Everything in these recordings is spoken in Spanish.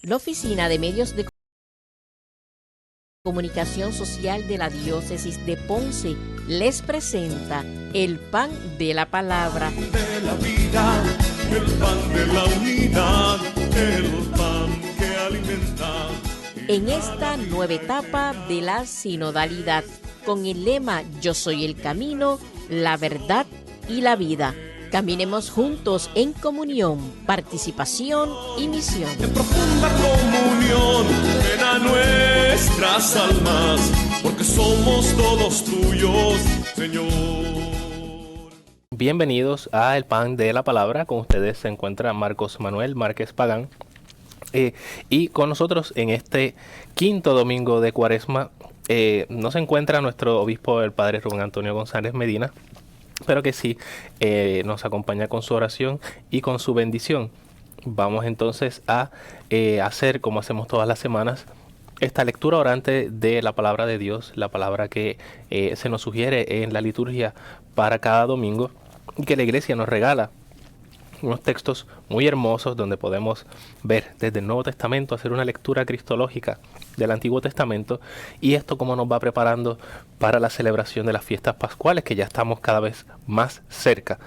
La Oficina de Medios de Comunicación Social de la Diócesis de Ponce les presenta el pan de la palabra. De la vida, el pan de la unidad, el pan que alimenta. En esta nueva etapa de la sinodalidad, con el lema Yo soy el camino, la verdad y la vida. Caminemos juntos en comunión, participación y misión. En profunda comunión, ven a nuestras almas, porque somos todos tuyos, Señor. Bienvenidos a El Pan de la Palabra. Con ustedes se encuentra Marcos Manuel Márquez Pagán. Y con nosotros en este quinto domingo de Cuaresma no se encuentra nuestro obispo, el padre Rubén Antonio González Medina, pero que sí nos acompaña con su oración y con su bendición. Vamos entonces a hacer, como hacemos todas las semanas, esta lectura orante de la palabra de Dios, la palabra que se nos sugiere en la liturgia para cada domingo y que la iglesia nos regala. Unos textos muy hermosos donde podemos ver desde el Nuevo Testamento, hacer una lectura cristológica del Antiguo Testamento, y esto como nos va preparando para la celebración de las fiestas pascuales, que ya estamos cada vez más cerca.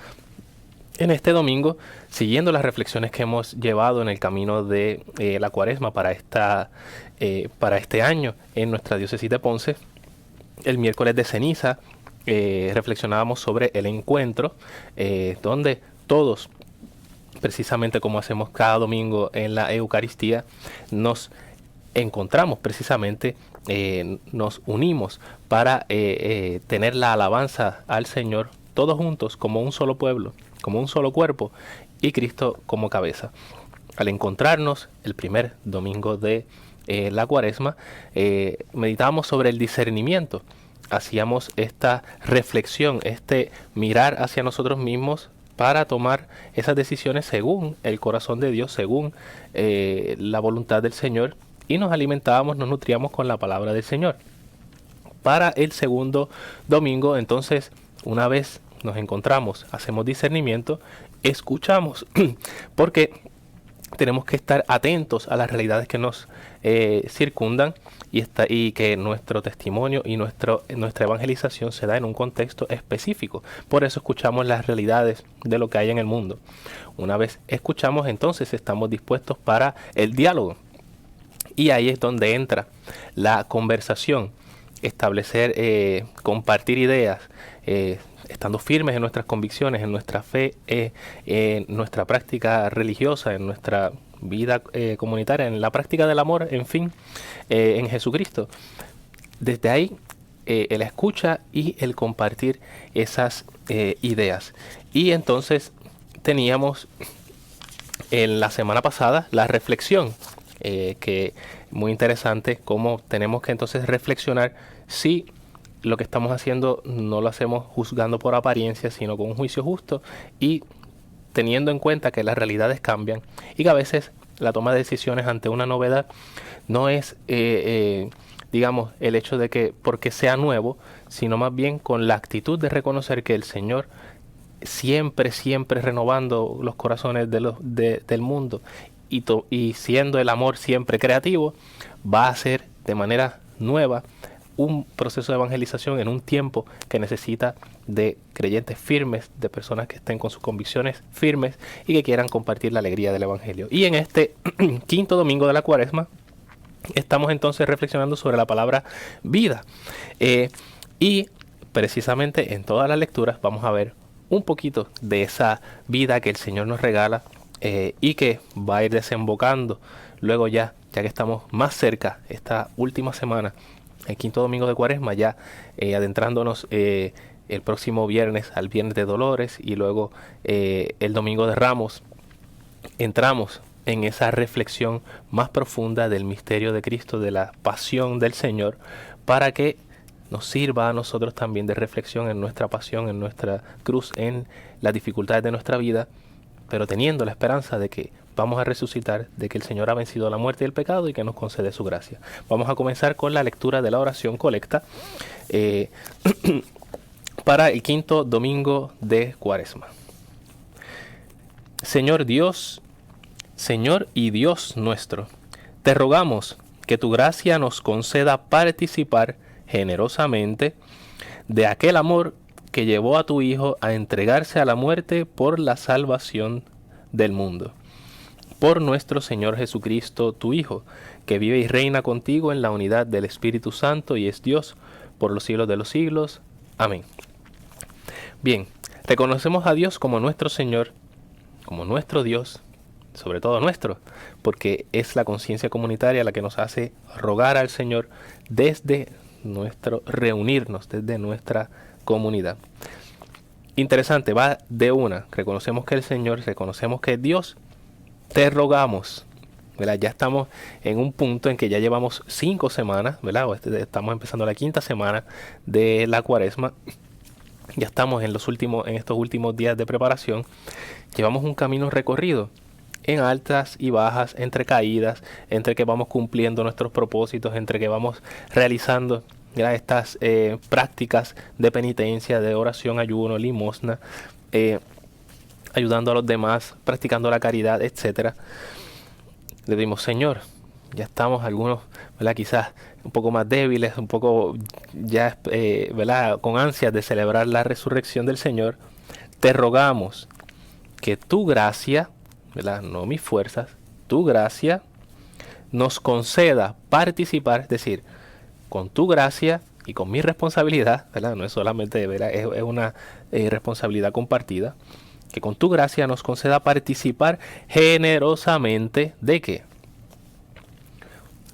En este domingo, siguiendo las reflexiones que hemos llevado en el camino de la Cuaresma para este año en nuestra diócesis de Ponce, el miércoles de ceniza reflexionábamos sobre el encuentro, donde todos, precisamente como hacemos cada domingo en la Eucaristía, nos encontramos precisamente, nos unimos para tener la alabanza al Señor todos juntos como un solo pueblo, como un solo cuerpo, y Cristo como cabeza. Al encontrarnos el primer domingo de la Cuaresma, meditábamos sobre el discernimiento. Hacíamos esta reflexión, este mirar hacia nosotros mismos para tomar esas decisiones según el corazón de Dios, según la voluntad del Señor, y nos alimentábamos, nos nutríamos con la palabra del Señor. Para el segundo domingo, entonces, una vez nos encontramos, hacemos discernimiento, escuchamos, porque tenemos que estar atentos a las realidades que nos circundan y que nuestro testimonio y nuestra evangelización se da en un contexto específico. Por eso escuchamos las realidades de lo que hay en el mundo. Una vez escuchamos, entonces estamos dispuestos para el diálogo. Y ahí es donde entra la conversación, establecer, compartir ideas, estando firmes en nuestras convicciones, en nuestra fe, en nuestra práctica religiosa, en nuestra vida comunitaria, en la práctica del amor, en fin, en Jesucristo. Desde ahí, la escucha y el compartir esas ideas. Y entonces teníamos en la semana pasada la reflexión, que muy interesante, cómo tenemos que entonces reflexionar si lo que estamos haciendo no lo hacemos juzgando por apariencia, sino con un juicio justo y teniendo en cuenta que las realidades cambian y que a veces la toma de decisiones ante una novedad no es, digamos, el hecho de que porque sea nuevo, sino más bien con la actitud de reconocer que el Señor siempre renovando los corazones del mundo y siendo el amor siempre creativo, va a hacer de manera nueva un proceso de evangelización en un tiempo que necesita de creyentes firmes, de personas que estén con sus convicciones firmes y que quieran compartir la alegría del Evangelio. Y en este quinto domingo de la Cuaresma estamos entonces reflexionando sobre la palabra vida. Y precisamente en todas las lecturas vamos a ver un poquito de esa vida que el Señor nos regala y que va a ir desembocando luego ya que estamos más cerca esta última semana, el quinto domingo de Cuaresma, ya adentrándonos el próximo viernes al Viernes de Dolores y luego el Domingo de Ramos, entramos en esa reflexión más profunda del misterio de Cristo, de la pasión del Señor, para que nos sirva a nosotros también de reflexión en nuestra pasión, en nuestra cruz, en las dificultades de nuestra vida, pero teniendo la esperanza de que vamos a resucitar, de que el Señor ha vencido la muerte y el pecado y que nos concede su gracia. Vamos a comenzar con la lectura de la oración colecta para el quinto domingo de Cuaresma. Señor Dios, Señor y Dios nuestro, Te rogamos que tu gracia nos conceda participar generosamente de aquel amor que llevó a tu Hijo a entregarse a la muerte por la salvación del mundo. Por nuestro Señor Jesucristo, tu Hijo, que vive y reina contigo en la unidad del Espíritu Santo y es Dios por los siglos de los siglos. Amén. Bien, reconocemos a Dios como nuestro Señor, como nuestro Dios, sobre todo nuestro, porque es la conciencia comunitaria la que nos hace rogar al Señor desde reunirnos, desde nuestra comunidad. Interesante, va de una. Reconocemos que el Señor, reconocemos que es Dios, te rogamos, ¿verdad? Ya estamos en un punto en que ya llevamos 5 semanas, ¿verdad? Estamos empezando la 5ª semana de la Cuaresma. Ya estamos en estos últimos días de preparación. Llevamos un camino recorrido en altas y bajas, entre caídas, entre que vamos cumpliendo nuestros propósitos, entre que vamos realizando estas prácticas de penitencia, de oración, ayuno, limosna, ayudando a los demás, practicando la caridad, etcétera. Le dimos, Señor, ya estamos algunos, ¿verdad? Quizás un poco más débiles, un poco ya, ¿verdad? Con ansias de celebrar la resurrección del Señor. Te rogamos que tu gracia, ¿verdad? No mis fuerzas, tu gracia nos conceda participar, es decir, con tu gracia y con mi responsabilidad, ¿verdad? No es solamente, ¿verdad? Es una responsabilidad compartida, que con tu gracia nos conceda participar generosamente ¿de qué?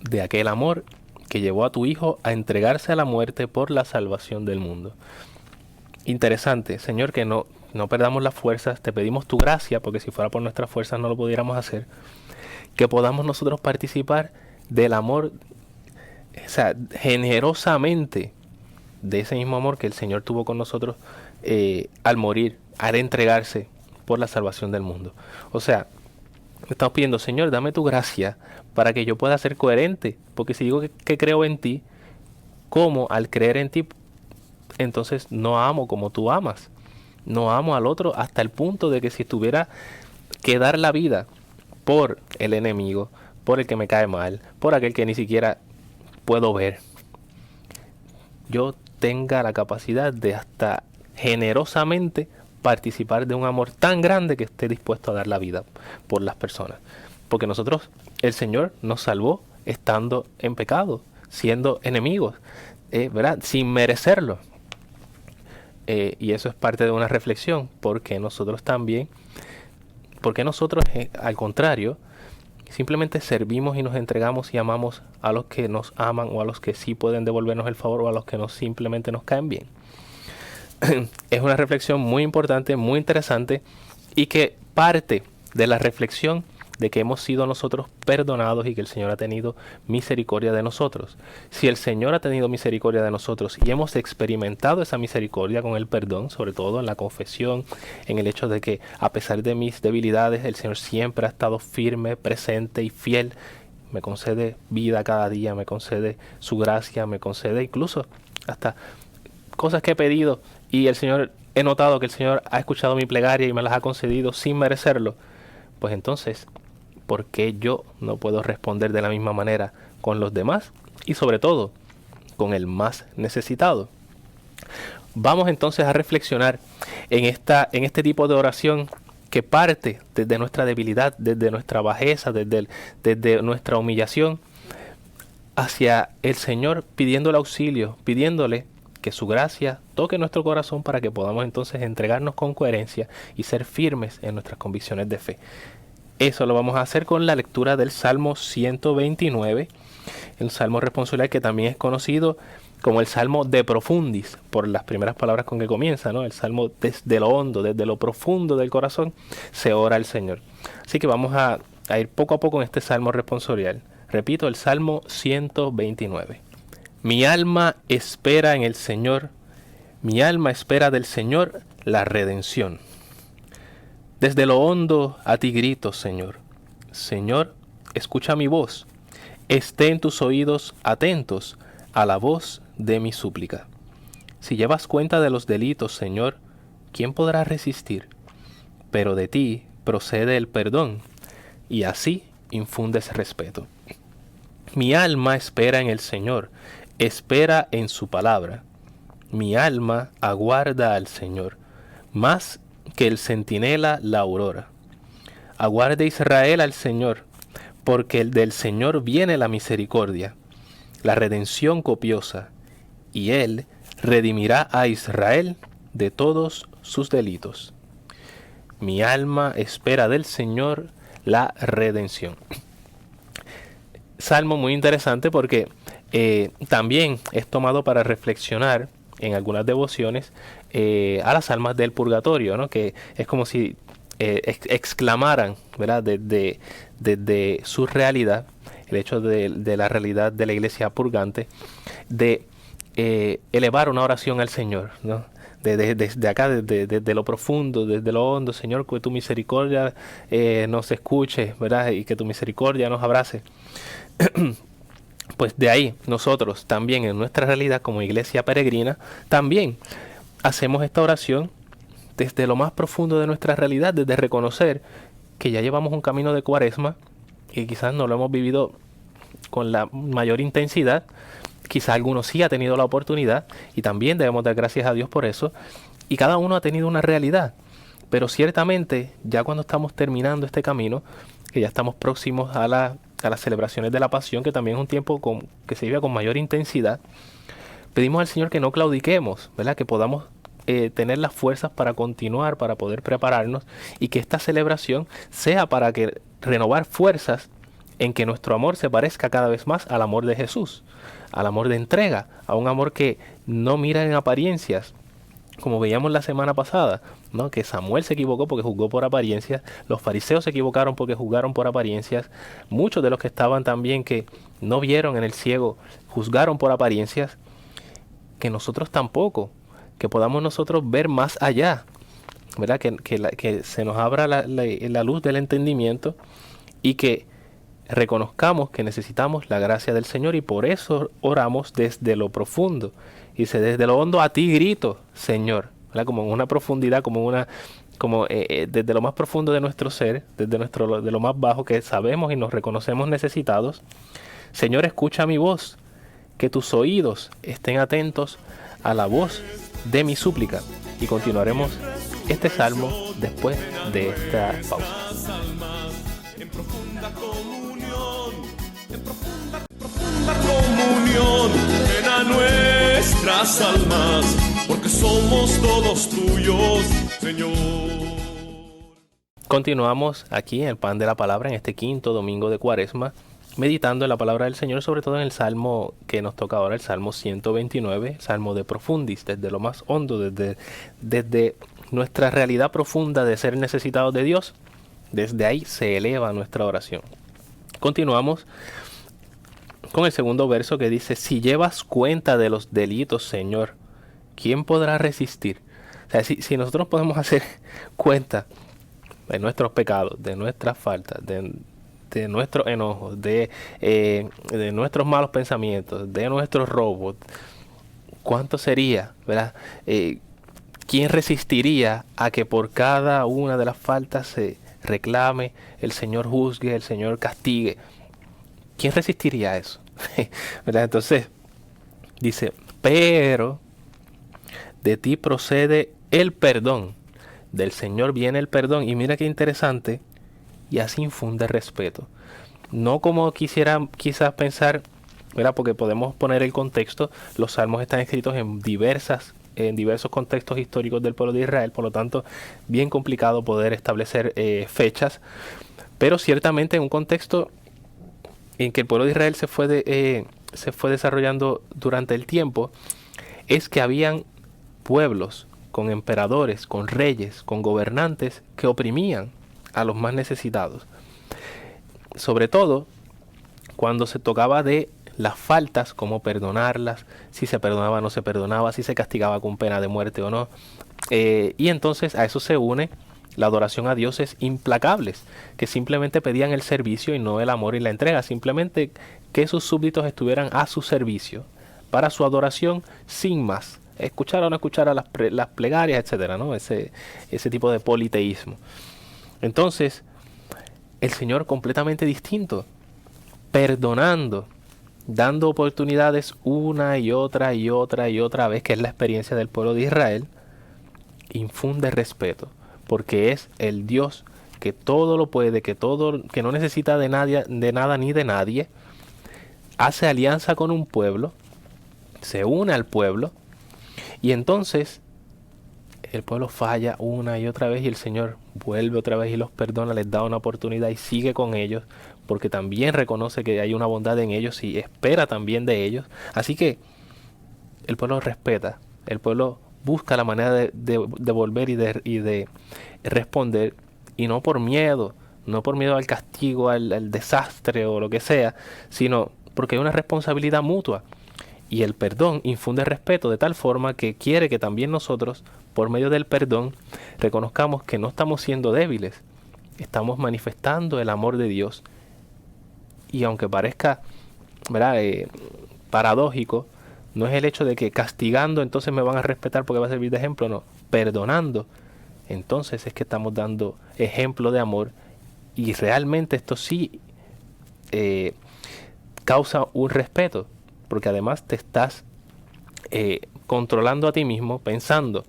De aquel amor que llevó a tu Hijo a entregarse a la muerte por la salvación del mundo. Interesante, Señor, que no perdamos las fuerzas, te pedimos tu gracia, porque si fuera por nuestras fuerzas no lo pudiéramos hacer, que podamos nosotros participar del amor, o sea, generosamente, de ese mismo amor que el Señor tuvo con nosotros al morir, al entregarse por la salvación del mundo. O sea, estamos pidiendo, Señor, dame tu gracia para que yo pueda ser coherente, porque si digo que creo en ti, ¿cómo al creer en ti, entonces no amo como tú amas? No amo al otro hasta el punto de que si tuviera que dar la vida por el enemigo, por el que me cae mal, por aquel que ni siquiera puedo ver, yo tenga la capacidad de hasta generosamente participar de un amor tan grande que esté dispuesto a dar la vida por las personas. Porque nosotros, el Señor nos salvó estando en pecado, siendo enemigos, ¿verdad? Sin merecerlo. Y eso es parte de una reflexión, porque nosotros también, porque nosotros al contrario, simplemente servimos y nos entregamos y amamos a los que nos aman o a los que sí pueden devolvernos el favor o a los que simplemente nos caen bien. Es una reflexión muy importante, muy interesante y que parte de la reflexión de que hemos sido nosotros perdonados y que el Señor ha tenido misericordia de nosotros. Si el Señor ha tenido misericordia de nosotros y hemos experimentado esa misericordia con el perdón, sobre todo en la confesión, en el hecho de que a pesar de mis debilidades, el Señor siempre ha estado firme, presente y fiel, me concede vida cada día, me concede su gracia, me concede incluso hasta cosas que he pedido y el Señor, he notado que el Señor ha escuchado mi plegaria y me las ha concedido sin merecerlo. Pues entonces, ¿por qué yo no puedo responder de la misma manera con los demás? Y sobre todo, con el más necesitado. Vamos entonces a reflexionar en este tipo de oración que parte desde nuestra debilidad, desde nuestra bajeza, desde nuestra humillación, hacia el Señor pidiéndole auxilio, pidiéndole que su gracia toque nuestro corazón para que podamos entonces entregarnos con coherencia y ser firmes en nuestras convicciones de fe. Eso lo vamos a hacer con la lectura del Salmo 129, el Salmo responsorial que también es conocido como el Salmo de Profundis, por las primeras palabras con que comienza, ¿no? El Salmo desde lo hondo, desde lo profundo del corazón, se ora al Señor. Así que vamos a ir poco a poco en este Salmo responsorial. Repito, el Salmo 129. Mi alma espera en el Señor, mi alma espera del Señor la redención. Desde lo hondo a ti grito, Señor. Señor, escucha mi voz. Esté en tus oídos atentos a la voz de mi súplica. Si llevas cuenta de los delitos, Señor, ¿quién podrá resistir? Pero de ti procede el perdón, y así infundes respeto. Mi alma espera en el Señor, espera en su palabra. Mi alma aguarda al Señor, más que el centinela la aurora. Aguarde Israel al Señor, porque del Señor viene la misericordia, la redención copiosa, y Él redimirá a Israel de todos sus delitos. Mi alma espera del Señor la redención. Salmo muy interesante porque también es tomado para reflexionar en algunas devociones a las almas del purgatorio, ¿no? Que es como si exclamaran, ¿verdad? Desde su realidad, el hecho de la realidad de la iglesia purgante, de elevar una oración al Señor, ¿no? Desde acá, desde lo profundo, desde lo hondo, Señor, que tu misericordia nos escuche, ¿verdad? Y que tu misericordia nos abrace. Pues de ahí nosotros también en nuestra realidad como iglesia peregrina, también hacemos esta oración desde lo más profundo de nuestra realidad, desde reconocer que ya llevamos un camino de Cuaresma y quizás no lo hemos vivido con la mayor intensidad, quizás algunos sí ha tenido la oportunidad y también debemos dar gracias a Dios por eso, y cada uno ha tenido una realidad, pero ciertamente ya cuando estamos terminando este camino, que ya estamos próximos a las celebraciones de la Pasión, que también es un tiempo que se vive con mayor intensidad, pedimos al Señor que no claudiquemos, ¿verdad? Que podamos tener las fuerzas para continuar, para poder prepararnos, y que esta celebración sea para que renovar fuerzas en que nuestro amor se parezca cada vez más al amor de Jesús, al amor de entrega, a un amor que no mira en apariencias, como veíamos la semana pasada, ¿no? Que Samuel se equivocó porque juzgó por apariencias, los fariseos se equivocaron porque juzgaron por apariencias, muchos de los que estaban también que no vieron en el ciego, juzgaron por apariencias, que nosotros tampoco, que podamos nosotros ver más allá, ¿verdad? Que se nos abra la luz del entendimiento y que reconozcamos que necesitamos la gracia del Señor, y por eso oramos desde lo profundo. Dice, desde lo hondo a ti grito, Señor, ¿verdad? Como en una profundidad, desde lo más profundo de nuestro ser, de lo más bajo que sabemos y nos reconocemos necesitados. Señor, escucha mi voz, que tus oídos estén atentos a la voz de mi súplica. Y continuaremos este salmo después de esta pausa. Comunión ven a nuestras almas, porque somos todos tuyos, Señor. Continuamos aquí en el Pan de la Palabra en este quinto domingo de Cuaresma, meditando en la palabra del Señor, sobre todo en el salmo que nos toca ahora, el Salmo 129, Salmo de Profundis, desde lo más hondo, desde nuestra realidad profunda de ser necesitados de Dios. Desde ahí se eleva nuestra oración. Continuamos con el segundo verso que dice, si llevas cuenta de los delitos, Señor, ¿quién podrá resistir? O sea, si nosotros podemos hacer cuenta de nuestros pecados, de nuestras faltas, de nuestros enojos, de nuestros malos pensamientos, de nuestros robos, ¿cuánto sería, verdad? ¿Quién resistiría a que por cada una de las faltas se reclame, el Señor juzgue, el Señor castigue? ¿Quién resistiría a eso? ¿Verdad? Entonces, dice, pero de ti procede el perdón. Del Señor viene el perdón. Y mira qué interesante, y así infunde respeto. No como quisiera quizás pensar, ¿verdad? Porque podemos poner el contexto. Los salmos están escritos en diversos contextos históricos del pueblo de Israel, por lo tanto, bien complicado poder establecer fechas. Pero ciertamente en un contexto en que el pueblo de Israel se fue desarrollando durante el tiempo, es que habían pueblos con emperadores, con reyes, con gobernantes que oprimían a los más necesitados. Sobre todo cuando se tocaba de las faltas, cómo perdonarlas, si se perdonaba o no se perdonaba, si se castigaba con pena de muerte o no. Y entonces a eso se une la adoración a dioses implacables, que simplemente pedían el servicio y no el amor y la entrega, simplemente que sus súbditos estuvieran a su servicio, para su adoración, sin más. Escuchar o no escuchar a las plegarias, etcétera, ¿no? Ese tipo de politeísmo. Entonces, el Señor completamente distinto, perdonando dando oportunidades una y otra y otra y otra vez, que es la experiencia del pueblo de Israel, infunde respeto, porque es el Dios que todo lo puede, que no necesita de nadie, de nada ni de nadie, hace alianza con un pueblo, se une al pueblo, y entonces el pueblo falla una y otra vez y el Señor vuelve otra vez y los perdona, les da una oportunidad y sigue con ellos, porque también reconoce que hay una bondad en ellos y espera también de ellos. Así que el pueblo respeta, el pueblo busca la manera de volver y de responder, y no por miedo, no por miedo al castigo, al desastre o lo que sea, sino porque hay una responsabilidad mutua. Y el perdón infunde respeto de tal forma que quiere que también nosotros, por medio del perdón, reconozcamos que no estamos siendo débiles, estamos manifestando el amor de Dios. Y aunque parezca, ¿verdad?, paradójico, no es el hecho de que castigando entonces me van a respetar porque va a servir de ejemplo, no, perdonando, entonces es que estamos dando ejemplo de amor, y realmente esto sí causa un respeto, porque además te estás controlando a ti mismo, pensando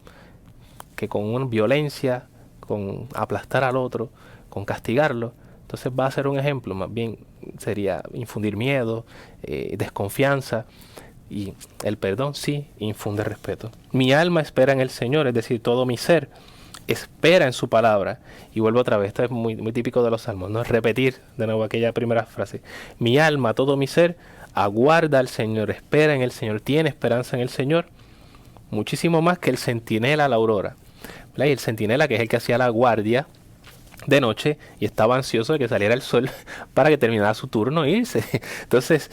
que con una violencia, con aplastar al otro, con castigarlo, entonces va a ser un ejemplo. Más bien sería infundir miedo, desconfianza, y el perdón sí infunde respeto. Mi alma espera en el Señor, es decir, todo mi ser espera en su palabra. Y vuelvo otra vez, esto es muy típico de los salmos, no es repetir de nuevo aquella primera frase. Mi alma, todo mi ser aguarda al Señor, espera en el Señor, tiene esperanza en el Señor, muchísimo más que el centinela a la aurora. ¿Verdad? Y el centinela, que es el que hacía la guardia de noche y estaba ansioso de que saliera el sol para que terminara su turno e irse. Entonces,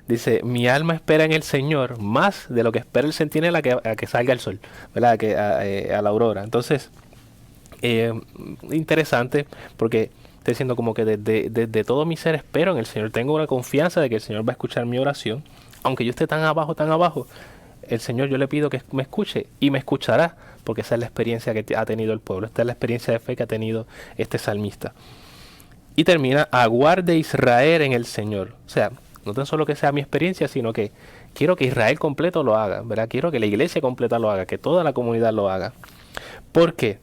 dice, mi alma espera en el Señor más de lo que espera el centinela a que salga el sol, ¿verdad? A la aurora. Entonces, interesante, porque estoy diciendo como que desde todo mi ser espero en el Señor. Tengo una confianza de que el Señor va a escuchar mi oración. Aunque yo esté tan abajo, el Señor, yo le pido que me escuche y me escuchará, porque esa es la experiencia que ha tenido el pueblo. Esta es la experiencia de fe que ha tenido este salmista. Y termina, aguarde Israel en el Señor. O sea, no tan solo que sea mi experiencia, sino que quiero que Israel completo lo haga, ¿verdad? Quiero que la iglesia completa lo haga, que toda la comunidad lo haga. ¿Por qué?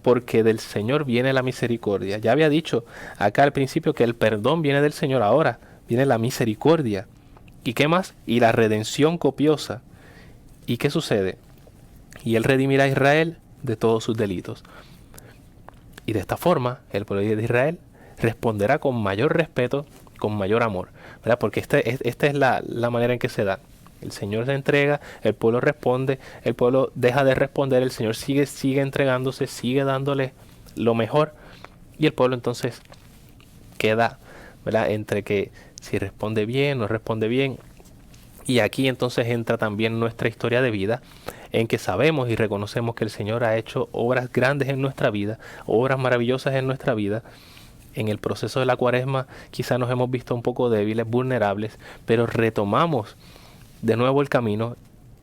Porque del Señor viene la misericordia. Ya había dicho acá al principio que el perdón viene del Señor, ahora viene la misericordia. ¿Y qué más? Y la redención copiosa. ¿Y qué sucede? Y Él redimirá a Israel de todos sus delitos. Y de esta forma, el pueblo de Israel responderá con mayor respeto, con mayor amor, ¿verdad? Porque esta es la manera en que se da. El Señor se entrega, el pueblo responde, el pueblo deja de responder, el Señor sigue entregándose, sigue dándole lo mejor, y el pueblo entonces queda, ¿verdad?, entre que si responde bien, no responde bien. Y aquí entonces entra también nuestra historia de vida, en que sabemos y reconocemos que el Señor ha hecho obras grandes en nuestra vida, obras maravillosas en nuestra vida. En el proceso de la Cuaresma quizá nos hemos visto un poco débiles, vulnerables, pero retomamos de nuevo el camino,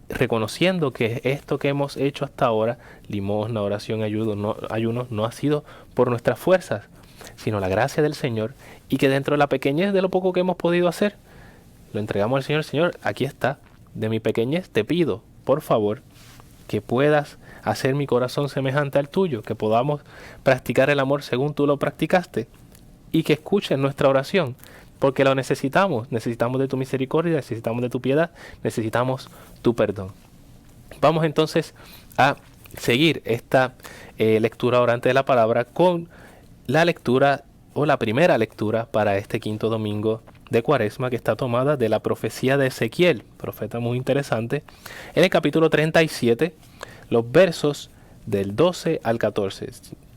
reconociendo que esto que hemos hecho hasta ahora, limosna, oración, ayuno, no ha sido por nuestras fuerzas, sino la gracia del Señor, y que dentro de la pequeñez de lo poco que hemos podido hacer, lo entregamos al Señor. Señor, aquí está, de mi pequeñez te pido, por favor, que puedas hacer mi corazón semejante al tuyo, que podamos practicar el amor según tú lo practicaste, y que escuches nuestra oración, porque lo necesitamos de tu misericordia, necesitamos de tu piedad, necesitamos tu perdón. Vamos entonces a seguir esta lectura orante de la palabra con la lectura, o la primera lectura para este quinto domingo de Cuaresma, que está tomada de la profecía de Ezequiel, profeta muy interesante, en el capítulo 37, los versos del 12 al 14.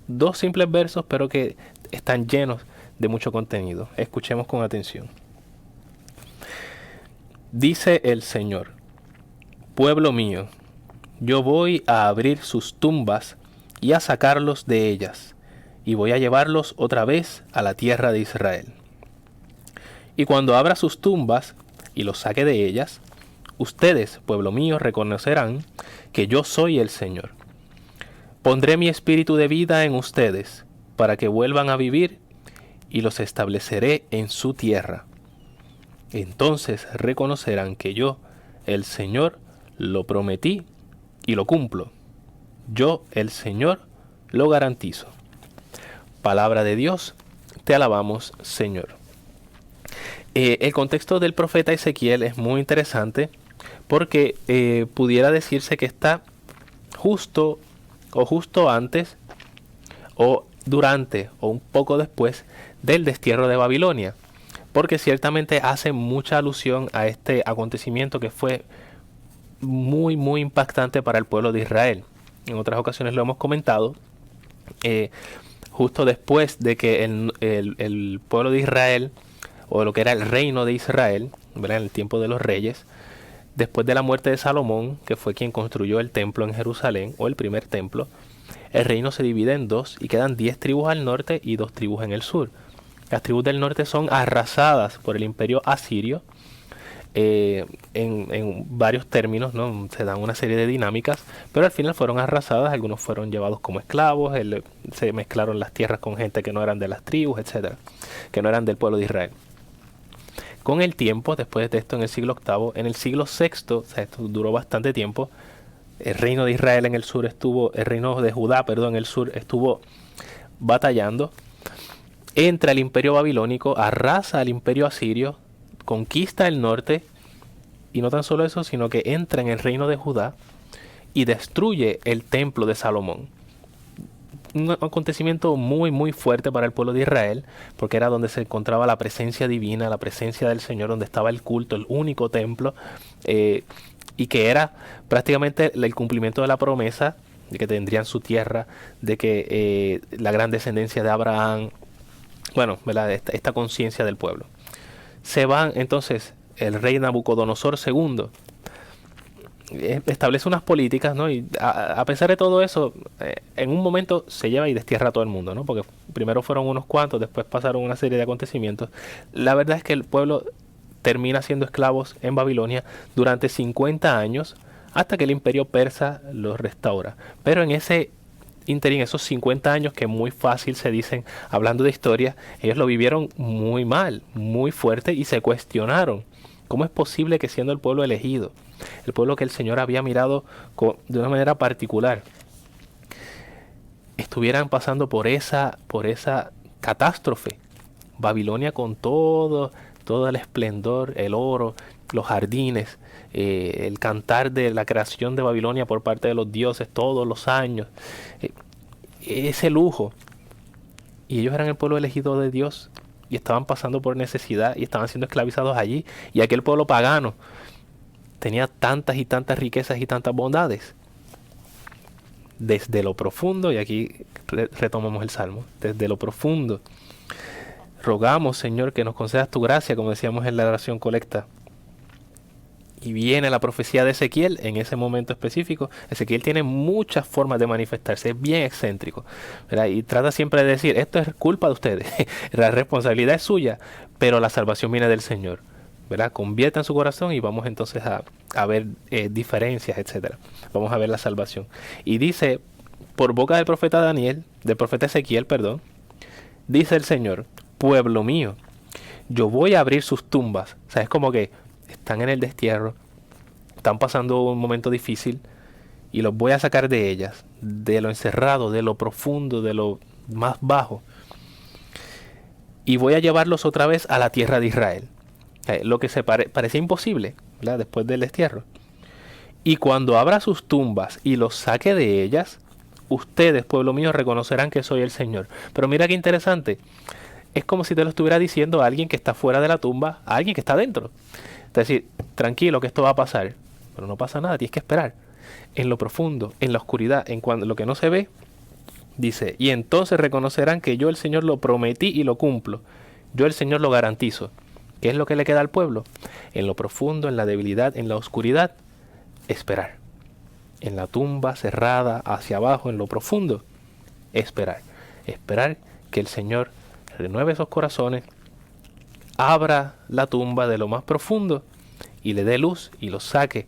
Dos simples versos, pero que están llenos de mucho contenido. Escuchemos con atención. Dice el Señor: pueblo mío, yo voy a abrir sus tumbas y a sacarlos de ellas, y voy a llevarlos otra vez a la tierra de Israel. Y cuando abra sus tumbas y los saque de ellas, ustedes, pueblo mío, reconocerán que yo soy el Señor. Pondré mi espíritu de vida en ustedes, para que vuelvan a vivir, y los estableceré en su tierra. Entonces reconocerán que yo, el Señor, lo prometí y lo cumplo. Yo, el Señor, lo garantizo. Palabra de Dios, te alabamos, Señor. El contexto del profeta Ezequiel es muy interesante porque pudiera decirse que está justo antes o durante o un poco después del destierro de Babilonia, porque ciertamente hace mucha alusión a este acontecimiento que fue muy impactante para el pueblo de Israel. En otras ocasiones lo hemos comentado, justo después de que el pueblo de Israel, o lo que era el reino de Israel, ¿verdad?, en el tiempo de los reyes, después de la muerte de Salomón, que fue quien construyó el templo en Jerusalén, o el primer templo, el reino se divide en dos y quedan 10 tribus al norte y 2 tribus en el sur. Las tribus del norte son arrasadas por el imperio asirio, en varios términos, ¿no? Se dan una serie de dinámicas, pero al final fueron arrasadas, algunos fueron llevados como esclavos, se mezclaron las tierras con gente que no eran de las tribus, etcétera, que no eran del pueblo de Israel. Con el tiempo, después de esto en el siglo VIII, en el siglo VI, o sea, esto duró bastante tiempo, el reino de Israel en el sur el reino de Judá, perdón, en el sur estuvo batallando. Entra el imperio babilónico, arrasa al imperio asirio, conquista el norte, y no tan solo eso, sino que entra en el reino de Judá y destruye el templo de Salomón. Un acontecimiento muy fuerte para el pueblo de Israel, porque era donde se encontraba la presencia divina, la presencia del Señor, donde estaba el culto, el único templo, y que era prácticamente el cumplimiento de la promesa de que tendrían su tierra, de que la gran descendencia de Abraham, bueno, ¿verdad?, esta conciencia del pueblo. Se van entonces el rey Nabucodonosor II, establece unas políticas, ¿no? Y a pesar de todo eso, en un momento se lleva y destierra a todo el mundo, ¿no? Porque primero fueron unos cuantos, después pasaron una serie de acontecimientos. La verdad es que el pueblo termina siendo esclavos en Babilonia durante 50 años, hasta que el imperio persa los restaura. Pero en ese interín, esos 50 años que muy fácil se dicen hablando de historia, ellos lo vivieron muy mal, muy fuerte, y se cuestionaron cómo es posible que, siendo el pueblo elegido, el pueblo que el Señor había mirado de una manera particular, estuvieran pasando por esa catástrofe. Babilonia, con todo el esplendor, el oro, los jardines, el cantar de la creación de Babilonia por parte de los dioses todos los años, ese lujo, y ellos eran el pueblo elegido de Dios y estaban pasando por necesidad y estaban siendo esclavizados allí, y aquel pueblo pagano tenía tantas y tantas riquezas y tantas bondades. Desde lo profundo, y aquí retomamos el Salmo, desde lo profundo rogamos, Señor, que nos concedas tu gracia, como decíamos en la oración colecta. Y viene la profecía de Ezequiel en ese momento específico. Ezequiel tiene muchas formas de manifestarse, es bien excéntrico, ¿verdad? Y trata siempre de decir, esto es culpa de ustedes, la responsabilidad es suya, pero la salvación viene del Señor, ¿verdad? Conviertan su corazón y vamos entonces a ver diferencias, etcétera. Vamos a ver la salvación. Y dice, por boca del profeta Ezequiel, perdón, dice el Señor: pueblo mío, yo voy a abrir sus tumbas. O sea, es como que están en el destierro, están pasando un momento difícil, y los voy a sacar de ellas, de lo encerrado, de lo profundo, de lo más bajo, y voy a llevarlos otra vez a la tierra de Israel. Lo que parecía imposible, ¿verdad?, después del destierro. Y cuando abra sus tumbas y los saque de ellas, ustedes, pueblo mío, reconocerán que soy el Señor. Pero mira qué interesante. Es como si te lo estuviera diciendo a alguien que está fuera de la tumba, a alguien que está dentro. Es decir, tranquilo, que esto va a pasar. Pero no pasa nada, tienes que esperar. En lo profundo, en la oscuridad, lo que no se ve, dice, y entonces reconocerán que yo, el Señor, lo prometí y lo cumplo. Yo, el Señor, lo garantizo. ¿Qué es lo que le queda al pueblo? En lo profundo, en la debilidad, en la oscuridad, esperar. En la tumba cerrada, hacia abajo, en lo profundo, esperar. Esperar que el Señor renueve esos corazones, abra la tumba de lo más profundo y le dé luz y los saque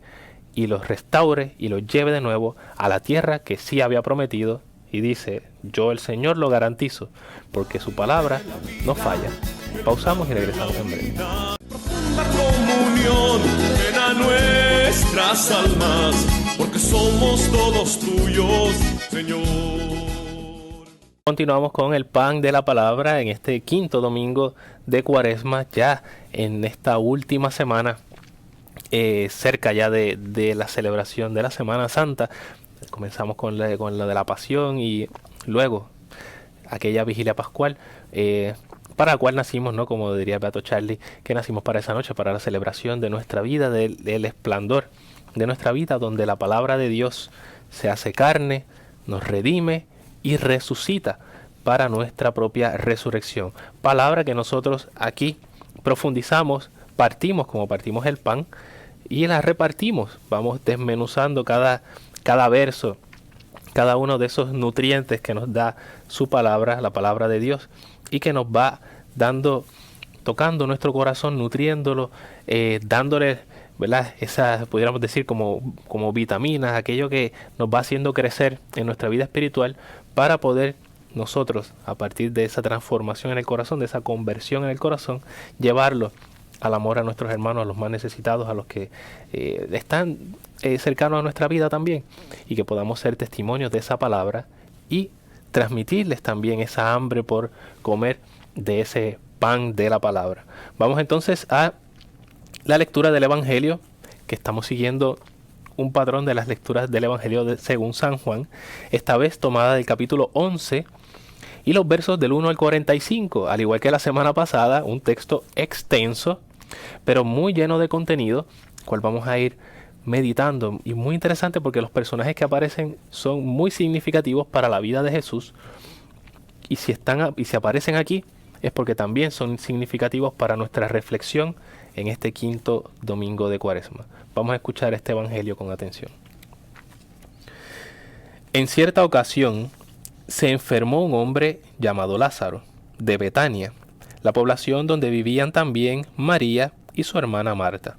y los restaure y los lleve de nuevo a la tierra que sí había prometido. Y dice, yo, el Señor, lo garantizo, porque su palabra no falla. Pausamos y regresamos en breve. comunión, ven a nuestras almas, porque somos todos tuyos, Señor. Continuamos con el pan de la palabra en este quinto domingo de Cuaresma, ya en esta última semana, cerca ya de la celebración de la Semana Santa. Comenzamos con lo de la Pasión y luego aquella vigilia pascual, para la cual nacimos, ¿no? Como diría Beato Charlie, que nacimos para esa noche, para la celebración de nuestra vida, del esplendor de nuestra vida, donde la palabra de Dios se hace carne, nos redime y resucita para nuestra propia resurrección. Palabra que nosotros aquí profundizamos, partimos como partimos el pan y la repartimos. Vamos desmenuzando cada verso, cada uno de esos nutrientes que nos da su palabra, la palabra de Dios, y que nos va dando, tocando nuestro corazón, nutriéndolo, dándole, ¿verdad?, esas, pudiéramos decir, como vitaminas, aquello que nos va haciendo crecer en nuestra vida espiritual, para poder nosotros, a partir de esa transformación en el corazón, de esa conversión en el corazón, llevarlo al amor a nuestros hermanos, a los más necesitados, a los que están cercanos a nuestra vida también, y que podamos ser testimonios de esa palabra y transmitirles también esa hambre por comer de ese pan de la palabra. Vamos entonces a la lectura del Evangelio, que estamos siguiendo un patrón de las lecturas del Evangelio según San Juan, esta vez tomada del capítulo 11 y los versos del 1 al 45, al igual que la semana pasada, un texto extenso, pero muy lleno de contenido, cual vamos a ir meditando, y muy interesante porque los personajes que aparecen son muy significativos para la vida de Jesús, y si aparecen aquí es porque también son significativos para nuestra reflexión en este quinto domingo de Cuaresma. Vamos a escuchar este evangelio con atención. En cierta ocasión se enfermó un hombre llamado Lázaro, de Betania, la población donde vivían también María y su hermana Marta.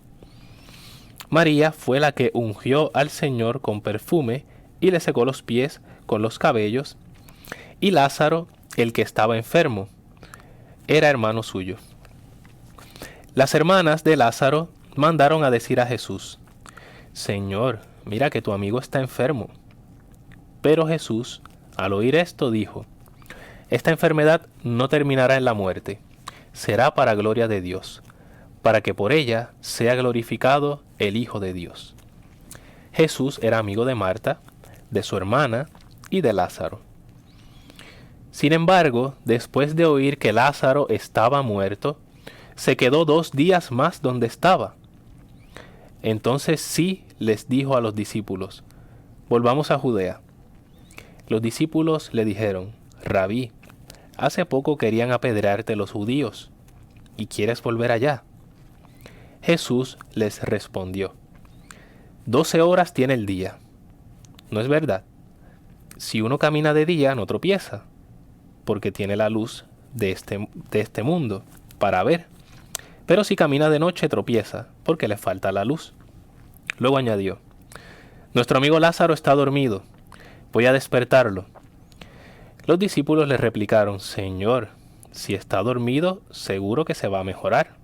María fue la que ungió al Señor con perfume y le secó los pies con los cabellos, y Lázaro, el que estaba enfermo, era hermano suyo. Las hermanas de Lázaro mandaron a decir a Jesús: Señor, mira que tu amigo está enfermo. Pero Jesús, al oír esto, dijo: Esta enfermedad no terminará en la muerte, será para gloria de Dios, para que por ella sea glorificado el Hijo de Dios. Jesús era amigo de Marta, de su hermana y de Lázaro. Sin embargo, después de oír que Lázaro estaba muerto, se quedó 2 días más donde estaba. Entonces sí les dijo a los discípulos: Volvamos a Judea. Los discípulos le dijeron: Rabí, hace poco querían apedrearte los judíos, ¿y quieres volver allá? Jesús les respondió: 12 horas tiene el día. ¿No es verdad? Si uno camina de día no tropieza, porque tiene la luz de este mundo para ver. Pero si camina de noche tropieza, porque le falta la luz. Luego añadió: Nuestro amigo Lázaro está dormido, voy a despertarlo. Los discípulos le replicaron: Señor, si está dormido, seguro que se va a mejorar.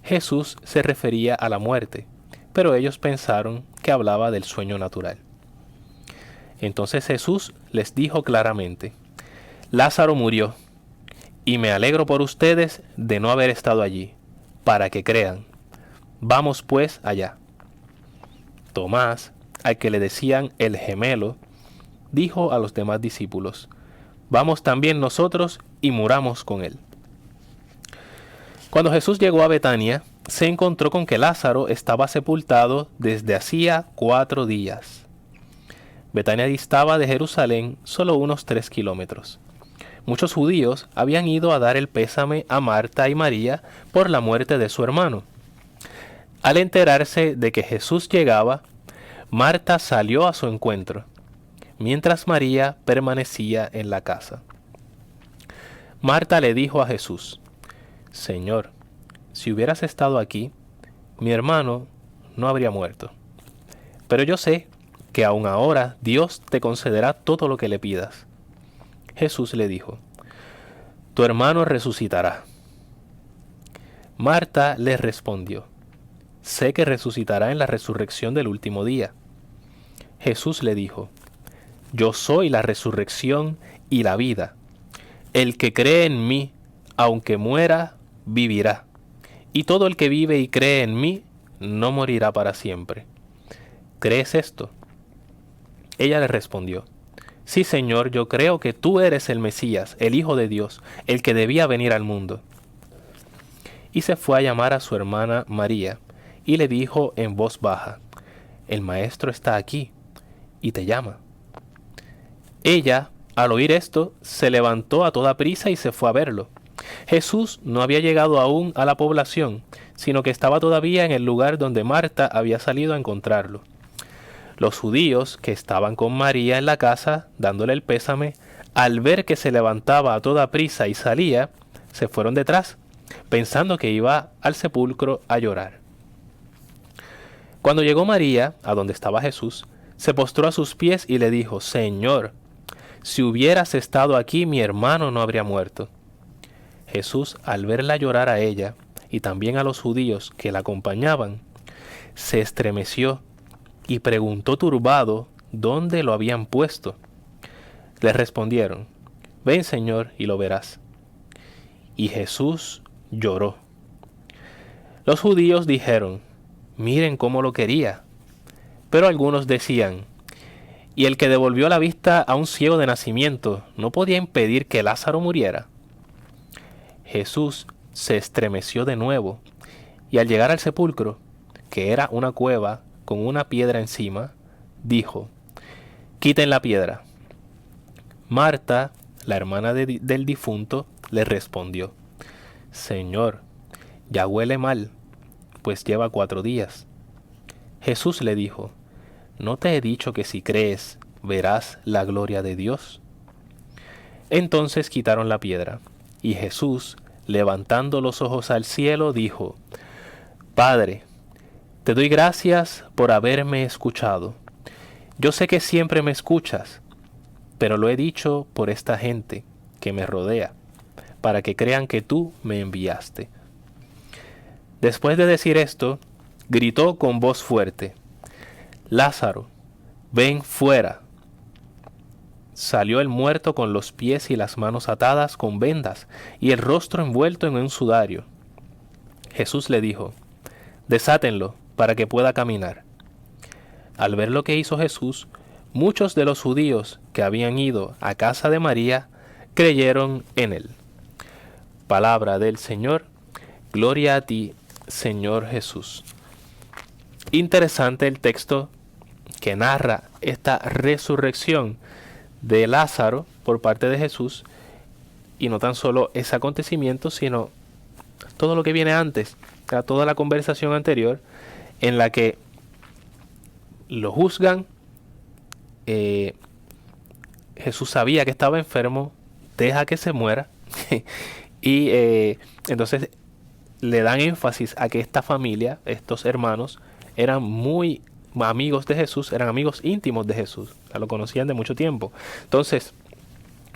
Jesús se refería a la muerte, pero ellos pensaron que hablaba del sueño natural. Entonces Jesús les dijo claramente: Lázaro murió, y me alegro por ustedes de no haber estado allí, para que crean. Vamos pues allá. Tomás, al que le decían el gemelo, dijo a los demás discípulos: Vamos también nosotros y muramos con él. Cuando Jesús llegó a Betania, se encontró con que Lázaro estaba sepultado desde hacía 4 días. Betania distaba de Jerusalén solo unos 3 kilómetros. Muchos judíos habían ido a dar el pésame a Marta y María por la muerte de su hermano. Al enterarse de que Jesús llegaba, Marta salió a su encuentro, mientras María permanecía en la casa. Marta le dijo a Jesús: Señor, si hubieras estado aquí, mi hermano no habría muerto. Pero yo sé que aún ahora Dios te concederá todo lo que le pidas. Jesús le dijo: Tu hermano resucitará. Marta le respondió: sé que resucitará en la resurrección del último día. Jesús le dijo, yo soy la resurrección y la vida. El que cree en mí, aunque muera, vivirá. Y todo el que vive y cree en mí, no morirá para siempre. ¿Crees esto? Ella le respondió, sí, Señor, yo creo que tú eres el Mesías, el Hijo de Dios, el que debía venir al mundo. Y se fue a llamar a su hermana María, y le dijo en voz baja, el Maestro está aquí, y te llama. Ella, al oír esto, se levantó a toda prisa y se fue a verlo. Jesús no había llegado aún a la población, sino que estaba todavía en el lugar donde Marta había salido a encontrarlo. Los judíos que estaban con María en la casa, dándole el pésame, al ver que se levantaba a toda prisa y salía, se fueron detrás, pensando que iba al sepulcro a llorar. Cuando llegó María, a donde estaba Jesús, se postró a sus pies y le dijo, Señor, si hubieras estado aquí, mi hermano no habría muerto. Jesús, al verla llorar a ella, y también a los judíos que la acompañaban, se estremeció y preguntó turbado dónde lo habían puesto. Le respondieron, ven, Señor, y lo verás. Y Jesús lloró. Los judíos dijeron, miren cómo lo quería. Pero algunos decían, ¿y el que devolvió la vista a un ciego de nacimiento no podía impedir que Lázaro muriera? Jesús se estremeció de nuevo, y al llegar al sepulcro, que era una cueva con una piedra encima, dijo, quiten la piedra. Marta, la hermana del difunto, le respondió, Señor, ya huele mal, pues lleva 4 días. Jesús le dijo, ¿no te he dicho que si crees, verás la gloria de Dios? Entonces quitaron la piedra, y Jesús, levantando los ojos al cielo, dijo, Padre, te doy gracias por haberme escuchado. Yo sé que siempre me escuchas, pero lo he dicho por esta gente que me rodea, para que crean que tú me enviaste. Después de decir esto, gritó con voz fuerte, Lázaro, ven fuera. Salió el muerto con los pies y las manos atadas con vendas y el rostro envuelto en un sudario. Jesús le dijo, desátenlo para que pueda caminar. Al ver lo que hizo Jesús, muchos de los judíos que habían ido a casa de María creyeron en él. Palabra del Señor, gloria a ti, Señor Jesús. Interesante el texto que narra esta resurrección de Lázaro por parte de Jesús, y no tan solo ese acontecimiento, sino todo lo que viene antes, toda la conversación anterior en la que lo juzgan. Jesús sabía que estaba enfermo, deja que se muera y entonces le dan énfasis a que esta familia, estos hermanos, eran muy amigos de Jesús, eran amigos íntimos de Jesús, lo conocían de mucho tiempo. Entonces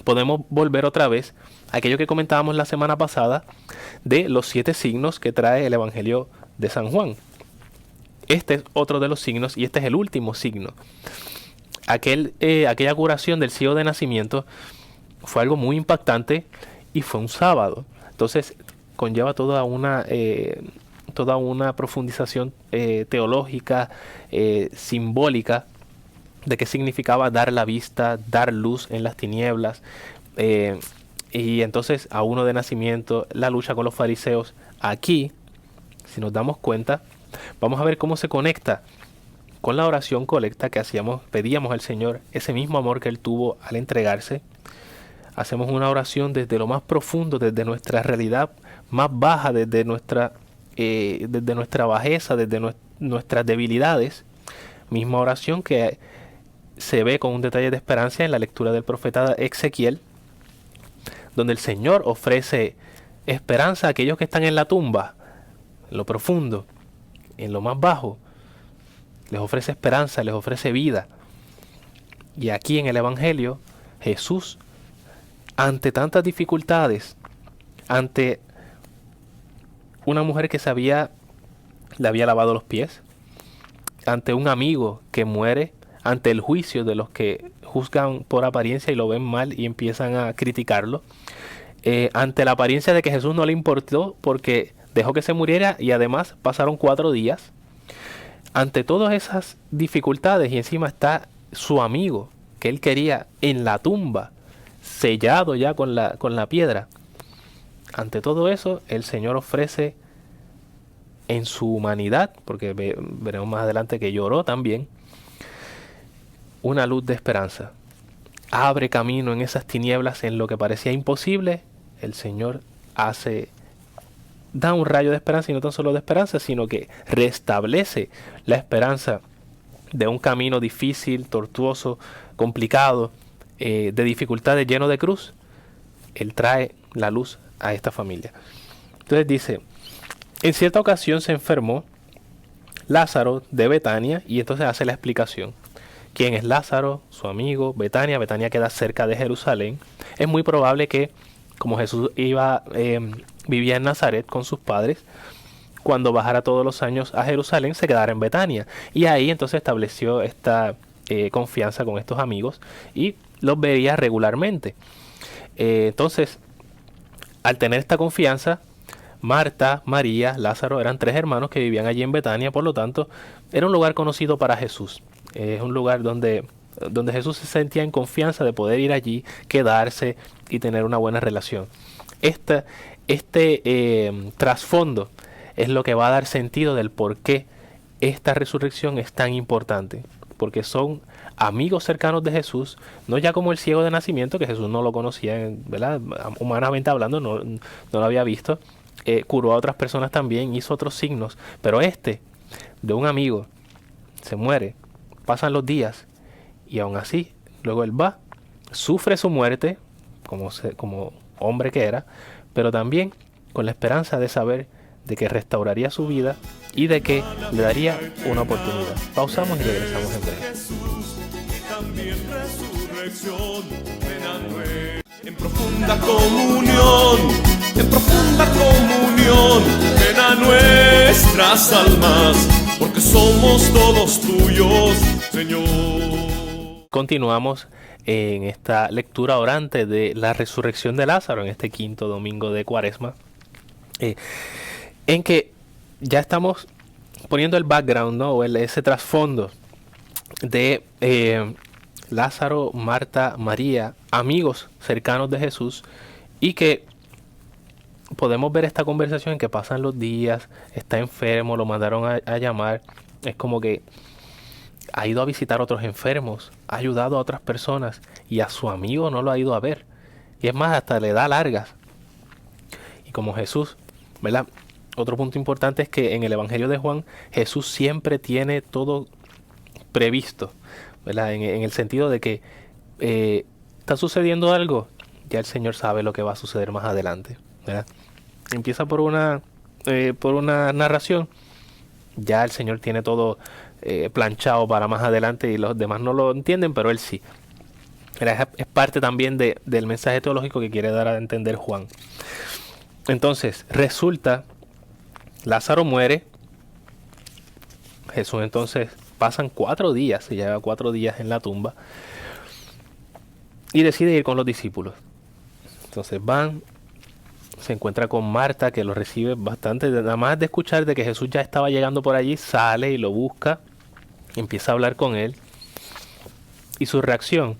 podemos volver otra vez a aquello que comentábamos la semana pasada de los 7 signos que trae el Evangelio de San Juan. Este es otro de los signos, y este es el último signo. Aquella curación del ciego de nacimiento fue algo muy impactante y fue un sábado. Entonces conlleva toda una profundización teológica, simbólica, de qué significaba dar la vista, dar luz en las tinieblas. Y entonces a uno de nacimiento, la lucha con los fariseos. Aquí, si nos damos cuenta, vamos a ver cómo se conecta con la oración colecta que pedíamos al Señor, ese mismo amor que Él tuvo al entregarse. Hacemos una oración desde lo más profundo, desde nuestra realidad más baja, desde nuestra bajeza, desde nuestras debilidades. Misma oración que se ve con un detalle de esperanza en la lectura del profeta Ezequiel, donde el Señor ofrece esperanza a aquellos que están en la tumba, en lo profundo, en lo más bajo. Les ofrece esperanza, les ofrece vida. Y aquí en el Evangelio, Jesús, ante tantas dificultades, ante una mujer que se había le había lavado los pies, ante un amigo que muere, ante el juicio de los que juzgan por apariencia y lo ven mal y empiezan a criticarlo, ante la apariencia de que Jesús no le importó porque dejó que se muriera y además pasaron 4 días. Ante todas esas dificultades y encima está su amigo que él quería en la tumba, sellado ya con la piedra. Ante todo eso, el Señor ofrece en su humanidad, porque veremos más adelante que lloró también, una luz de esperanza. Abre camino en esas tinieblas, en lo que parecía imposible. El Señor da un rayo de esperanza, y no tan solo de esperanza, sino que restablece la esperanza de un camino difícil, tortuoso, complicado, de dificultades, lleno de cruz. Él trae la luz a esta familia. Entonces dice, en cierta ocasión se enfermó Lázaro de Betania, y entonces hace la explicación. ¿Quién es Lázaro? Su amigo. Betania queda cerca de Jerusalén. Es muy probable que, como Jesús vivía en Nazaret con sus padres, cuando bajara todos los años a Jerusalén se quedara en Betania, y ahí entonces estableció esta confianza con estos amigos y los veía regularmente. Entonces, al tener esta confianza, Marta, María, Lázaro eran 3 hermanos que vivían allí en Betania. Por lo tanto, era un lugar conocido para Jesús. Es un lugar donde Jesús se sentía en confianza de poder ir allí, quedarse y tener una buena relación. Este trasfondo es lo que va a dar sentido del por qué esta resurrección es tan importante. Porque son amigos cercanos de Jesús, no ya como el ciego de nacimiento, que Jesús no lo conocía, ¿verdad? Humanamente hablando, no lo había visto. Curó a otras personas también, hizo otros signos. Pero de un amigo, se muere, pasan los días, y aún así, luego él va, sufre su muerte, como hombre que era, pero también con la esperanza de saber de que restauraría su vida y de que le daría una oportunidad. Pausamos y regresamos en breve. En profunda comunión, ven a nuestras almas, porque somos todos tuyos, Señor. Continuamos en esta lectura orante de la resurrección de Lázaro, en este 5º domingo de Cuaresma, en que ya estamos poniendo el background, ¿no? O ese trasfondo de Lázaro, Marta, María, amigos cercanos de Jesús, y que podemos ver esta conversación en que pasan los días, está enfermo, lo mandaron a llamar, es como que ha ido a visitar a otros enfermos, ha ayudado a otras personas, y a su amigo no lo ha ido a ver, y es más, hasta le da largas. Y como Jesús, ¿verdad? Otro punto importante es que en el Evangelio de Juan, Jesús siempre tiene todo previsto, ¿verdad? En el sentido de que está sucediendo algo, ya el Señor sabe lo que va a suceder más adelante, ¿verdad? Empieza por una narración, ya el Señor tiene todo planchado para más adelante, y los demás no lo entienden, pero Él sí. Es parte también del mensaje teológico que quiere dar a entender Juan. Entonces, resulta, Lázaro muere, Jesús entonces pasan 4 días, se lleva 4 días en la tumba, y decide ir con los discípulos. Entonces van, se encuentra con Marta, que lo recibe bastante, nada más de escuchar de que Jesús ya estaba llegando por allí, sale y lo busca, y empieza a hablar con él, y su reacción,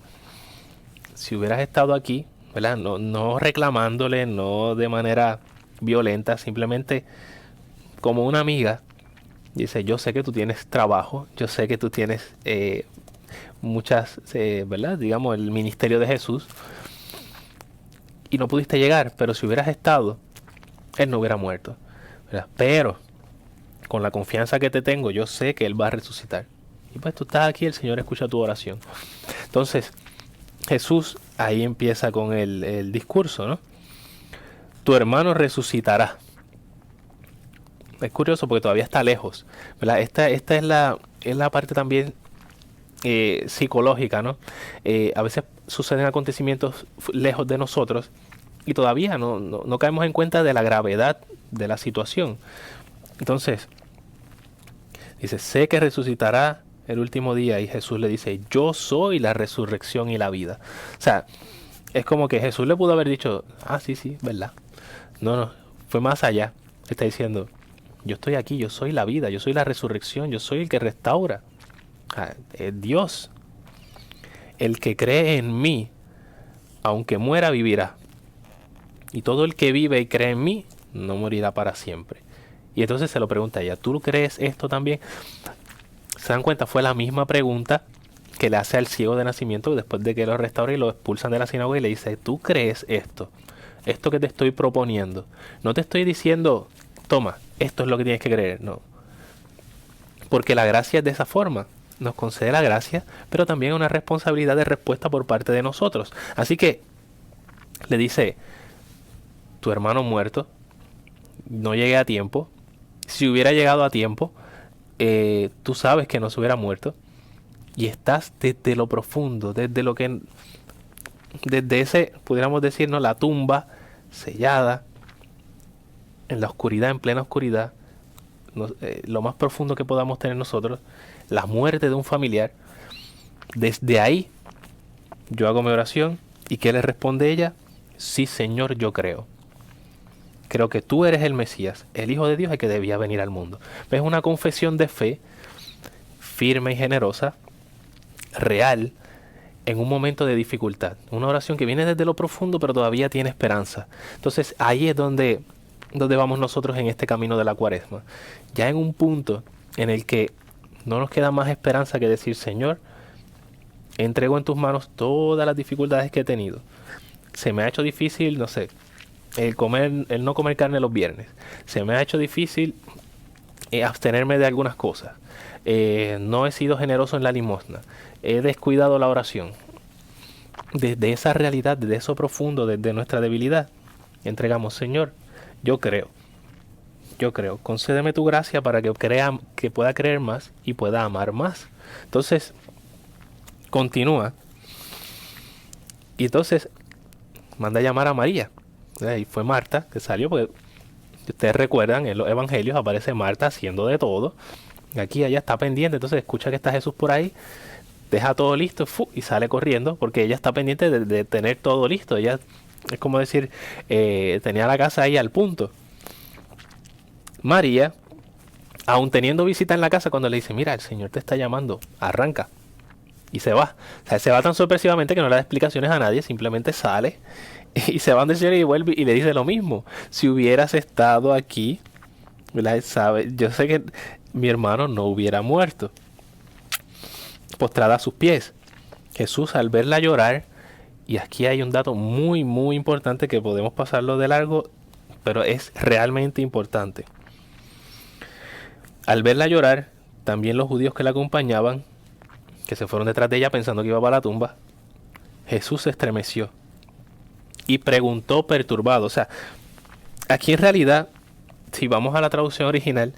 si hubieras estado aquí, ¿verdad? No reclamándole, no de manera violenta, simplemente como una amiga, dice, yo sé que tú tienes trabajo, yo sé que tú tienes muchas, ¿verdad? Digamos, el ministerio de Jesús, y no pudiste llegar, pero si hubieras estado, Él no hubiera muerto, ¿verdad? Pero con la confianza que te tengo, yo sé que Él va a resucitar. Y pues tú estás aquí, el Señor escucha tu oración. Entonces, Jesús ahí empieza con el discurso, ¿no? Tu hermano resucitará. Es curioso porque todavía está lejos, ¿verdad? Esta es la parte también psicológica, ¿no? A veces suceden acontecimientos lejos de nosotros y todavía no caemos en cuenta de la gravedad de la situación. Entonces, Dice, sé que resucitará el último día. Y Jesús le dice, yo soy la resurrección y la vida. O sea, es como que Jesús le pudo haber dicho, ah, sí, sí, ¿verdad? No, no, fue más allá. Está diciendo, yo estoy aquí, yo soy la vida, yo soy la resurrección, yo soy el que restaura. Es Dios. El que cree en mí, aunque muera, vivirá. Y todo el que vive y cree en mí, no morirá para siempre. Y entonces se lo pregunta a ella, ¿tú crees esto también? ¿Se dan cuenta? Fue la misma pregunta que le hace al ciego de nacimiento después de que lo restaura y lo expulsan de la sinagoga y le dice, ¿tú crees esto? Esto que te estoy proponiendo. No te estoy diciendo, toma, esto es lo que tienes que creer. No. Porque la gracia es de esa forma. Nos concede la gracia, pero también una responsabilidad de respuesta por parte de nosotros. Así que le dice, tu hermano muerto, no llegué a tiempo. Si hubiera llegado a tiempo, tú sabes que no se hubiera muerto. Y estás desde lo profundo, desde ese, pudiéramos decirnos, la tumba sellada, en la oscuridad, en plena oscuridad, lo más profundo que podamos tener nosotros, la muerte de un familiar. Desde ahí yo hago mi oración. ¿Y qué le responde ella? Sí, Señor, yo creo. Creo que tú eres el Mesías, el Hijo de Dios, el que debía venir al mundo. Es una confesión de fe firme y generosa, real, en un momento de dificultad. Una oración que viene desde lo profundo, pero todavía tiene esperanza. Entonces ahí es donde vamos nosotros en este camino de la Cuaresma. Ya en un punto en el que no nos queda más esperanza que decir, Señor, entrego en tus manos todas las dificultades que he tenido. Se me ha hecho difícil, no sé, el no comer carne los viernes. Se me ha hecho difícil abstenerme de algunas cosas. No he sido generoso en la limosna. He descuidado la oración. Desde esa realidad, desde eso profundo, desde nuestra debilidad, entregamos, Señor, yo creo. Concédeme tu gracia para que pueda creer más y pueda amar más. Entonces, continúa. Y entonces, manda a llamar a María. Y fue Marta que salió, porque ustedes recuerdan, en los evangelios aparece Marta haciendo de todo. Aquí ella está pendiente, entonces escucha que está Jesús por ahí, deja todo listo y sale corriendo, porque ella está pendiente de tener todo listo. Ella, es como decir, tenía la casa ahí al punto. María, aún teniendo visita en la casa, cuando le dice, mira, el Señor te está llamando, arranca. Y se va. O sea, se va tan sorpresivamente que no le da explicaciones a nadie, simplemente sale y se va donde el Señor y vuelve y le dice lo mismo. Si hubieras estado aquí, ¿sabe? Yo sé que mi hermano no hubiera muerto. Postrada a sus pies. Jesús, al verla llorar, y aquí hay un dato muy, muy importante que podemos pasarlo de largo, pero es realmente importante. Al verla llorar, también los judíos que la acompañaban, que se fueron detrás de ella pensando que iba para la tumba, Jesús se estremeció y preguntó perturbado. O sea, aquí en realidad, si vamos a la traducción original,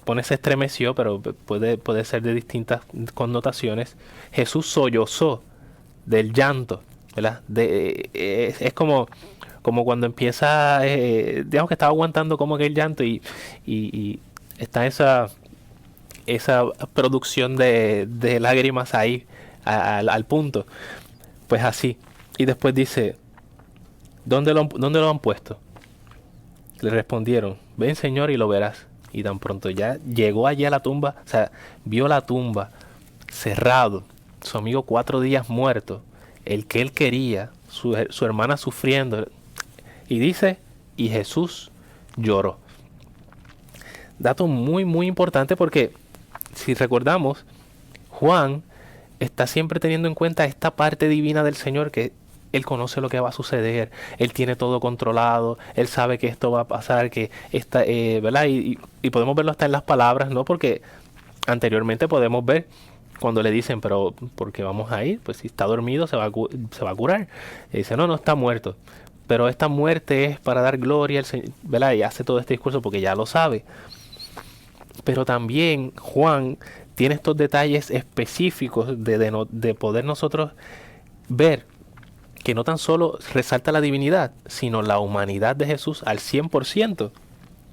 pone se estremeció, pero puede ser de distintas connotaciones. Jesús sollozó del llanto, ¿verdad? Es como cuando empieza, digamos que estaba aguantando como que el llanto y está esa producción de lágrimas ahí al punto. Pues así. Y después dice, ¿dónde lo han puesto? Le respondieron, ven Señor y lo verás. Y tan pronto ya llegó allí a la tumba, o sea, vio la tumba cerrado, su amigo 4 días muerto, el que él quería, su hermana sufriendo. Y dice, y Jesús lloró. Dato muy, muy importante, porque si recordamos, Juan está siempre teniendo en cuenta esta parte divina del Señor, que Él conoce lo que va a suceder, Él tiene todo controlado, Él sabe que esto va a pasar, que esta, ¿verdad? Y podemos verlo hasta en las palabras, ¿no? Porque anteriormente podemos ver cuando le dicen, pero ¿por qué vamos a ir? Pues si está dormido se va a curar. Y dice, no está muerto. Pero esta muerte es para dar gloria al Señor, ¿verdad? Y hace todo este discurso porque ya lo sabe. Pero también Juan tiene estos detalles específicos de poder nosotros ver que no tan solo resalta la divinidad, sino la humanidad de Jesús al 100%.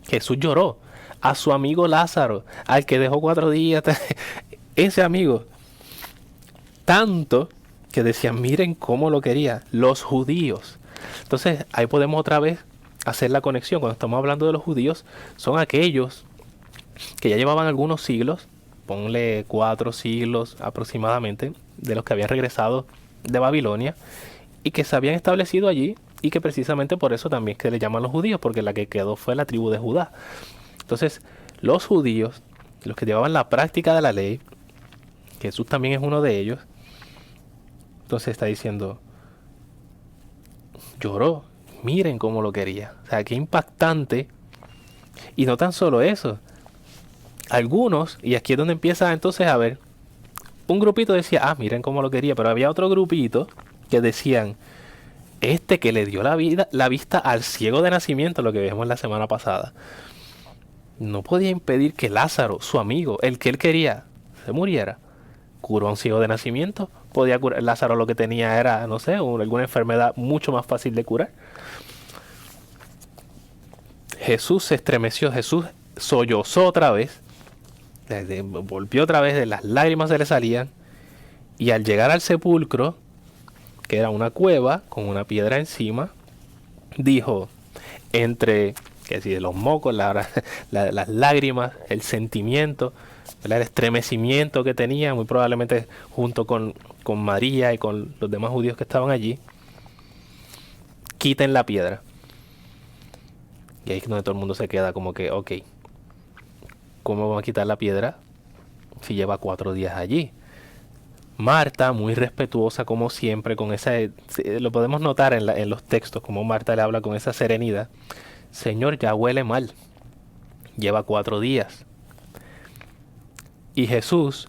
Jesús lloró, a su amigo Lázaro, al que dejó 4 días, ese amigo. Tanto que decían, miren cómo lo quería, los judíos. Entonces ahí podemos otra vez hacer la conexión. Cuando estamos hablando de los judíos, son aquellos que ya llevaban algunos siglos, ponle 4 siglos aproximadamente, de los que habían regresado de Babilonia y que se habían establecido allí, y que precisamente por eso también es que le llaman los judíos, porque la que quedó fue la tribu de Judá. Entonces los judíos, los que llevaban la práctica de la ley, Jesús también es uno de ellos. Entonces está diciendo, lloró, miren cómo lo quería. O sea, qué impactante. Y no tan solo eso, algunos, y aquí es donde empieza entonces a ver, un grupito decía, ah, miren cómo lo quería, pero había otro grupito que decían, este que le dio la vista al ciego de nacimiento, lo que vimos la semana pasada, no podía impedir que Lázaro, su amigo, el que él quería, se muriera. Curó a un ciego de nacimiento, podía curar. Lázaro lo que tenía era, no sé, alguna enfermedad mucho más fácil de curar. Jesús se estremeció, Jesús sollozó otra vez, volvió otra vez, de las lágrimas se le salían, y al llegar al sepulcro, que era una cueva con una piedra encima, dijo, entre que si de los mocos, las lágrimas, el sentimiento, ¿verdad?, el estremecimiento que tenía, muy probablemente junto con María y con los demás judíos que estaban allí, quiten la piedra. Y ahí es donde todo el mundo se queda como que, ok, ¿cómo vamos a quitar la piedra si lleva 4 días allí? Marta, muy respetuosa como siempre, con esa, lo podemos notar en los textos, como Marta le habla con esa serenidad. Señor, ya huele mal, lleva 4 días. Y Jesús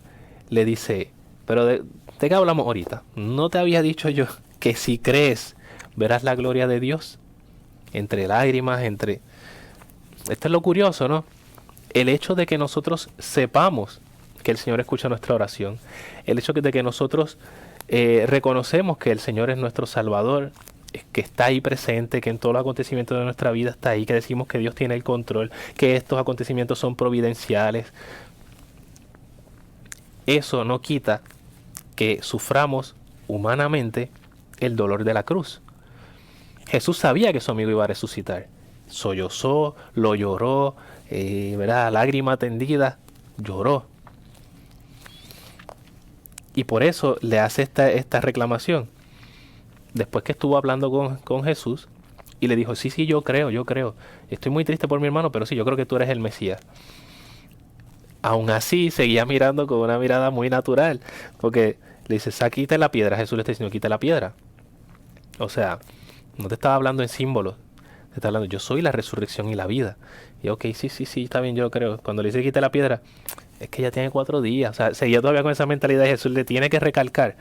le dice, pero ¿de qué hablamos ahorita? ¿No te había dicho yo que si crees verás la gloria de Dios? Entre lágrimas, entre... Esto es lo curioso, ¿no? El hecho de que nosotros sepamos que el Señor escucha nuestra oración, el hecho de que nosotros reconocemos que el Señor es nuestro Salvador, que está ahí presente, que en todos los acontecimientos de nuestra vida está ahí, que decimos que Dios tiene el control, que estos acontecimientos son providenciales. Eso no quita que suframos humanamente el dolor de la cruz. Jesús sabía que su amigo iba a resucitar. Sollozó, lo lloró, ¿verdad? Lágrima tendida, lloró. Y por eso le hace esta reclamación. Después que estuvo hablando con Jesús y le dijo, sí, yo creo. Estoy muy triste por mi hermano, pero sí, yo creo que tú eres el Mesías. Aún así, seguía mirando con una mirada muy natural. Porque le dice, quita la piedra. Jesús le está diciendo, quita la piedra. O sea, no te estaba hablando en símbolos. Te está hablando, yo soy la resurrección y la vida. Y ok, sí, está bien, yo lo creo. Cuando le dice, quita la piedra, es que ya tiene 4 días. O sea, seguía todavía con esa mentalidad y Jesús le tiene que recalcar.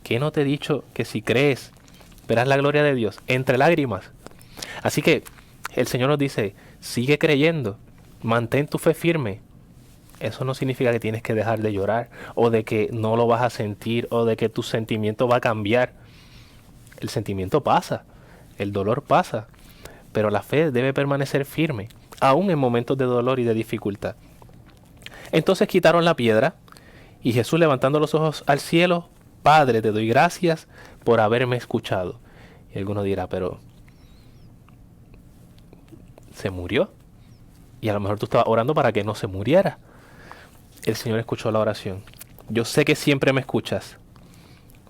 ¿Qué no te he dicho que si crees verás la gloria de Dios entre lágrimas? Así que el Señor nos dice, sigue creyendo, mantén tu fe firme. Eso no significa que tienes que dejar de llorar, o de que no lo vas a sentir, o de que tu sentimiento va a cambiar. El sentimiento pasa, el dolor pasa, pero la fe debe permanecer firme, aún en momentos de dolor y de dificultad. Entonces quitaron la piedra, y Jesús, levantando los ojos al cielo, Padre, te doy gracias por haberme escuchado. Y alguno dirá, pero ¿se murió? Y a lo mejor tú estabas orando para que no se muriera. El Señor escuchó la oración. Yo sé que siempre me escuchas,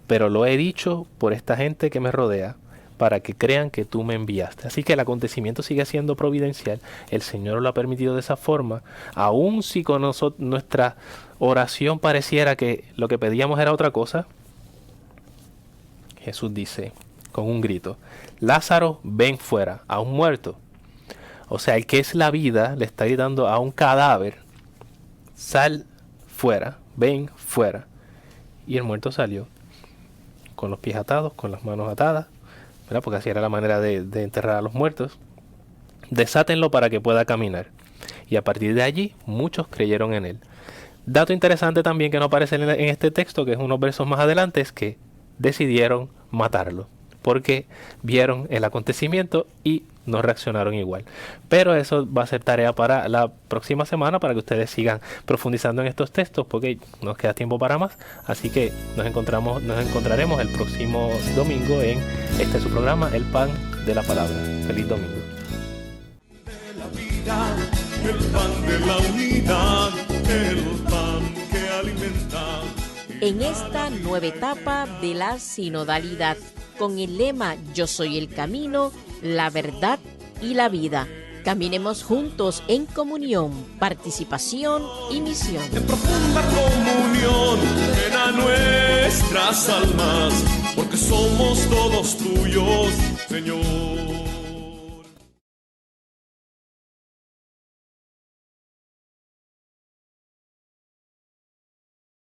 pero lo he dicho por esta gente que me rodea, para que crean que tú me enviaste. Así que el acontecimiento sigue siendo providencial. El Señor lo ha permitido de esa forma. Aun si con nuestra oración pareciera que lo que pedíamos era otra cosa, Jesús dice con un grito, Lázaro, ven fuera, a un muerto. O sea, el que es la vida le está gritando a un cadáver, sal fuera, ven fuera. Y el muerto salió con los pies atados, con las manos atadas, ¿verdad? Porque así era la manera de enterrar a los muertos. Desátenlo para que pueda caminar. Y a partir de allí muchos creyeron en él. Dato interesante también que no aparece en este texto, que es unos versos más adelante, es que decidieron matarlo. porque vieron el acontecimiento y no reaccionaron igual. Pero eso va a ser tarea para la próxima semana, para que ustedes sigan profundizando en estos textos, porque nos queda tiempo para más. Así que nos encontraremos el próximo domingo en su programa, El Pan de la Palabra. Feliz domingo. El pan de la unidad, el pan que alimenta. En esta nueva etapa de la sinodalidad, con el lema Yo soy el camino, la verdad y la vida. Caminemos juntos en comunión, participación y misión. En profunda comunión, ven a nuestras almas, porque somos todos tuyos, Señor.